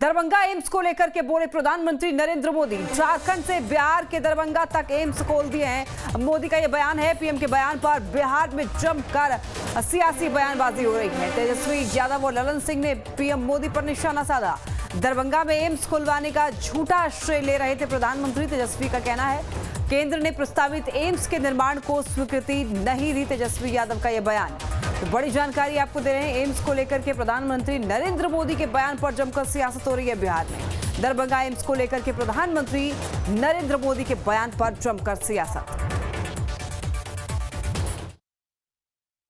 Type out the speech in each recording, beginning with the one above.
Darbhanga AIIMS को लेकर के बोले प्रधानमंत्री नरेंद्र मोदी। झारखंड से बिहार के दरभंगा तक एम्स खोल दिए हैं। मोदी का यह बयान है। पीएम के बयान पर बिहार में जमकर सियासी बयानबाजी हो रही है। तेजस्वी यादव और ललन सिंह ने पीएम मोदी पर निशाना साधा। दरभंगा में एम्स खुलवाने का झूठा श्रेय ले रहे थे प्रधानमंत्री। तेजस्वी का कहना है केंद्र ने प्रस्तावित एम्स के निर्माण को स्वीकृति नहीं दी। तेजस्वी यादव का यह बयान। तो बड़ी जानकारी आपको दे रहे हैं। एम्स को लेकर के प्रधानमंत्री नरेंद्र मोदी के बयान पर जमकर सियासत हो रही है बिहार में। दरभंगा एम्स को लेकर के प्रधानमंत्री नरेंद्र मोदी के बयान पर जमकर सियासत।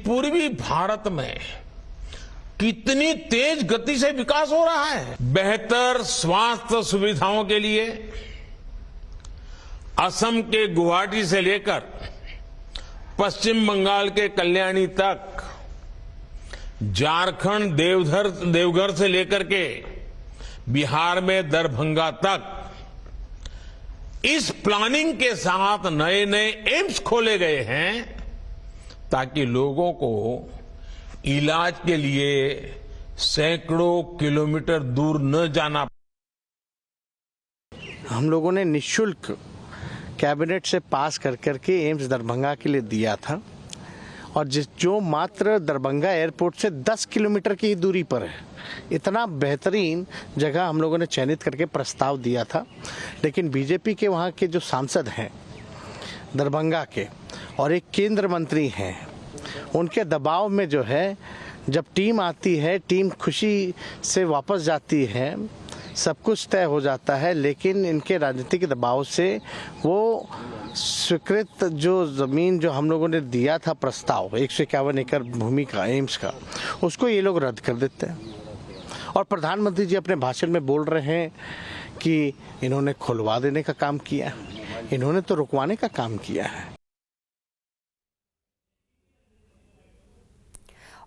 पूर्वी भारत में कितनी तेज गति से विकास हो रहा है। बेहतर स्वास्थ्य सुविधाओं के लिए असम के गुवाहाटी से लेकर पश्चिम बंगाल के कल्याणी तक, झारखंड देवघर से लेकर के बिहार में दरभंगा तक, इस प्लानिंग के साथ नए नए एम्स खोले गए हैं ताकि लोगों को इलाज के लिए सैकड़ों किलोमीटर दूर न जाना। हम लोगों ने निःशुल्क कैबिनेट से पास कर करके एम्स दरभंगा के लिए दिया था और जो मात्र दरभंगा एयरपोर्ट से 10 किलोमीटर की दूरी पर है। इतना बेहतरीन जगह हम लोगों ने चयनित करके प्रस्ताव दिया था, लेकिन बीजेपी के वहाँ के जो सांसद हैं दरभंगा के और एक केंद्र मंत्री हैं, उनके दबाव में जो है, जब टीम आती है, टीम खुशी से वापस जाती है, सब कुछ तय हो जाता है, लेकिन इनके राजनीतिक दबाव से वो स्वीकृत जो ज़मीन जो हम लोगों ने दिया था प्रस्ताव 151 एकड़ भूमि का एम्स का, उसको ये लोग रद्द कर देते हैं। और प्रधानमंत्री जी अपने भाषण में बोल रहे हैं कि इन्होंने खुलवा देने का काम किया है, इन्होंने तो रुकवाने का काम किया है।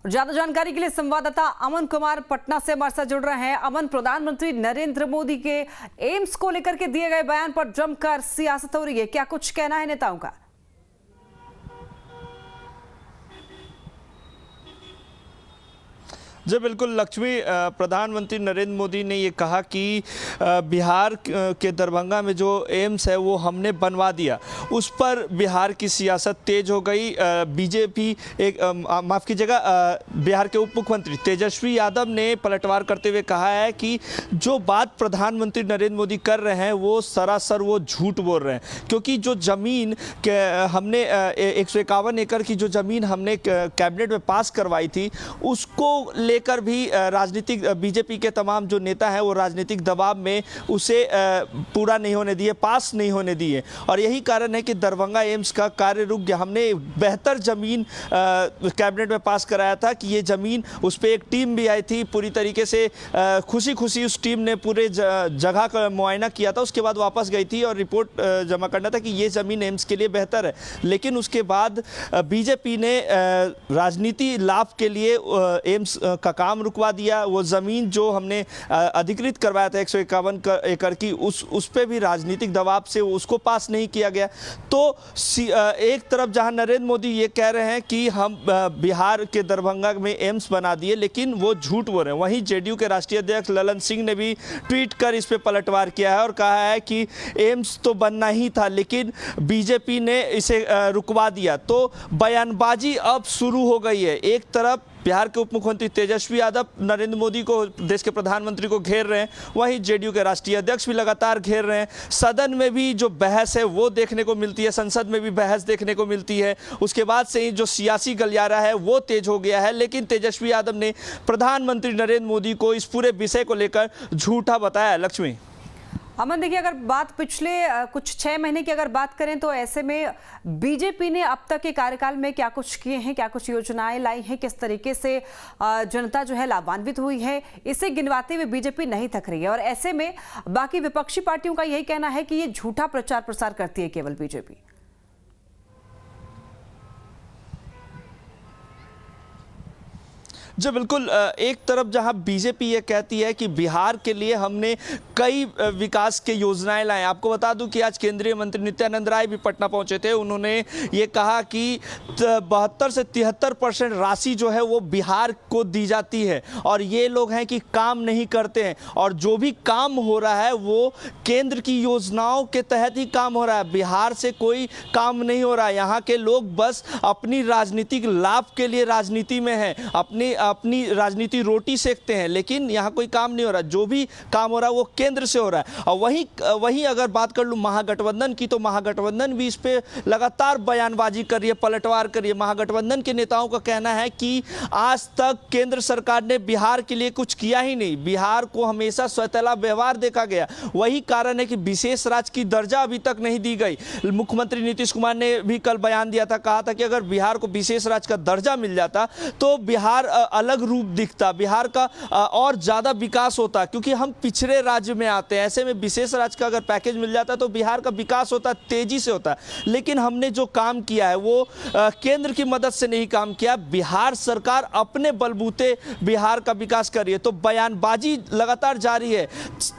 ज्यादा जानकारी के लिए संवाददाता अमन कुमार पटना से हमारे साथ जुड़ रहे हैं। अमन, प्रधानमंत्री नरेंद्र मोदी के एम्स को लेकर के दिए गए बयान पर जमकर सियासत हो रही है, क्या कुछ कहना है नेताओं का? जी बिल्कुल लक्ष्मी, प्रधानमंत्री नरेंद्र मोदी ने ये कहा कि बिहार के दरभंगा में जो एम्स है वो हमने बनवा दिया, उस पर बिहार की सियासत तेज हो गई। बीजेपी माफ़ कीजिएगा, बिहार के उप मुख्यमंत्री तेजस्वी यादव ने पलटवार करते हुए कहा है कि जो बात प्रधानमंत्री नरेंद्र मोदी कर रहे हैं वो सरासर वो झूठ बोल रहे हैं, क्योंकि जो ज़मीन के हमने 151 एकड़ की जो ज़मीन हमने कैबिनेट में पास करवाई थी, उसको लेकर भी राजनीतिक बीजेपी के तमाम जो नेता हैं वो राजनीतिक दबाव में उसे पूरा नहीं होने दिए, पास नहीं होने दिए, और यही कारण है कि दरभंगा एम्स का कार्य रुक गया। हमने बेहतर ज़मीन कैबिनेट में पास कराया था कि ये ज़मीन, उस पर एक टीम भी आई थी, पूरी तरीके से खुशी खुशी उस टीम ने पूरे जगह का मुआयना किया था, उसके बाद वापस गई थी और रिपोर्ट जमा करना था कि ये ज़मीन एम्स के लिए बेहतर है। लेकिन उसके बाद बीजेपी ने राजनीति लाभ के लिए एम्स का काम रुकवा दिया। वो ज़मीन जो हमने अधिकृत करवाया था 151 एकड़ की, उस पे भी राजनीतिक दबाव से उसको पास नहीं किया गया। तो एक तरफ जहां नरेंद्र मोदी ये कह रहे हैं कि हम बिहार के दरभंगा में एम्स बना दिए, लेकिन वो झूठ बोल रहे हैं। वहीं जेडीयू के राष्ट्रीय अध्यक्ष ललन सिंह ने भी ट्वीट कर इस पे पलटवार किया है और कहा है कि एम्स तो बनना ही था, लेकिन बीजेपी ने इसे रुकवा दिया। तो बयानबाजी अब शुरू हो गई है। एक तरफ बिहार के उप मुख्यमंत्री तेजस्वी यादव नरेंद्र मोदी को, देश के प्रधानमंत्री को घेर रहे हैं, वहीं जेडीयू के राष्ट्रीय अध्यक्ष भी लगातार घेर रहे हैं। सदन में भी जो बहस है वो देखने को मिलती है, संसद में भी बहस देखने को मिलती है। उसके बाद से ही जो सियासी गलियारा है वो तेज हो गया है। लेकिन तेजस्वी यादव ने प्रधानमंत्री नरेंद्र मोदी को इस पूरे विषय को लेकर झूठा बताया। लक्ष्मी। अमन, देखिए, अगर बात पिछले कुछ 6 महीने की अगर बात करें तो ऐसे में बीजेपी ने अब तक के कार्यकाल में क्या कुछ किए हैं, क्या कुछ योजनाएं लाई हैं, किस तरीके से जनता जो है लाभान्वित हुई है, इसे गिनवाते हुए बीजेपी नहीं थक रही है। और ऐसे में बाकी विपक्षी पार्टियों का यही कहना है कि ये झूठा प्रचार प्रसार करती है केवल बीजेपी। जो बिल्कुल एक तरफ जहां बीजेपी ये कहती है कि बिहार के लिए हमने कई विकास के योजनाएं लाए। आपको बता दूं कि आज केंद्रीय मंत्री नित्यानंद राय भी पटना पहुंचे थे। उन्होंने ये कहा कि 72 से 73% राशि जो है वो बिहार को दी जाती है और ये लोग हैं कि काम नहीं करते हैं और जो भी काम हो रहा है वो केंद्र की योजनाओं के तहत ही काम हो रहा है। बिहार से कोई काम नहीं हो रहा है। यहाँ के लोग बस अपनी राजनीतिक लाभ के लिए राजनीति में हैं, अपनी राजनीति रोटी सेकते हैं, लेकिन यहाँ कोई काम नहीं हो रहा। जो भी काम हो रहा है वो केंद्र से हो रहा है। और वहीं अगर बात कर लूँ महागठबंधन की, तो महागठबंधन भी इस पे लगातार बयानबाजी कर रही है, पलटवार कर रही है। महागठबंधन के नेताओं का कहना है कि आज तक केंद्र सरकार ने बिहार के लिए कुछ किया ही नहीं, बिहार को हमेशा सौतेला व्यवहार देखा गया। वही कारण है कि विशेष राज्य की दर्जा अभी तक नहीं दी गई। मुख्यमंत्री नीतीश कुमार ने भी कल बयान दिया था, कहा था कि अगर बिहार को विशेष राज्य का दर्जा मिल जाता तो बिहार अलग रूप दिखता, बिहार का और ज़्यादा विकास होता, क्योंकि हम पिछड़े राज्य में आते हैं। ऐसे में विशेष राज्य का अगर पैकेज मिल जाता तो बिहार का विकास होता, तेजी से होता। लेकिन हमने जो काम किया है वो केंद्र की मदद से नहीं काम किया। बिहार सरकार अपने बलबूते बिहार का विकास कर रही है। तो बयानबाजी लगातार जारी है।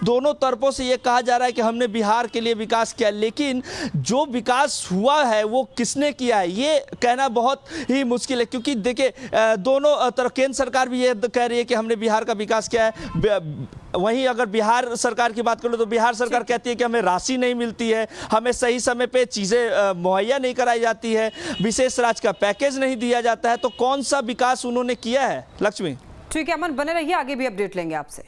दोनों तरफों से ये कहा जा रहा है कि हमने बिहार के लिए विकास किया, लेकिन जो विकास हुआ है वो किसने किया है ये कहना बहुत ही मुश्किल है। क्योंकि देखिए दोनों तरफ केंद्र सरकार भी ये कह रही है कि हमने बिहार का विकास किया है, वहीं अगर बिहार सरकार की बात करो तो बिहार सरकार कहती है कि हमें राशि नहीं मिलती है, हमें सही समय पे चीज़ें मुहैया नहीं कराई जाती है, विशेष राज्य का पैकेज नहीं दिया जाता है। तो कौन सा विकास उन्होंने किया है? लक्ष्मी। ठीक है अमन, बने रहिए, आगे भी अपडेट लेंगे आपसे।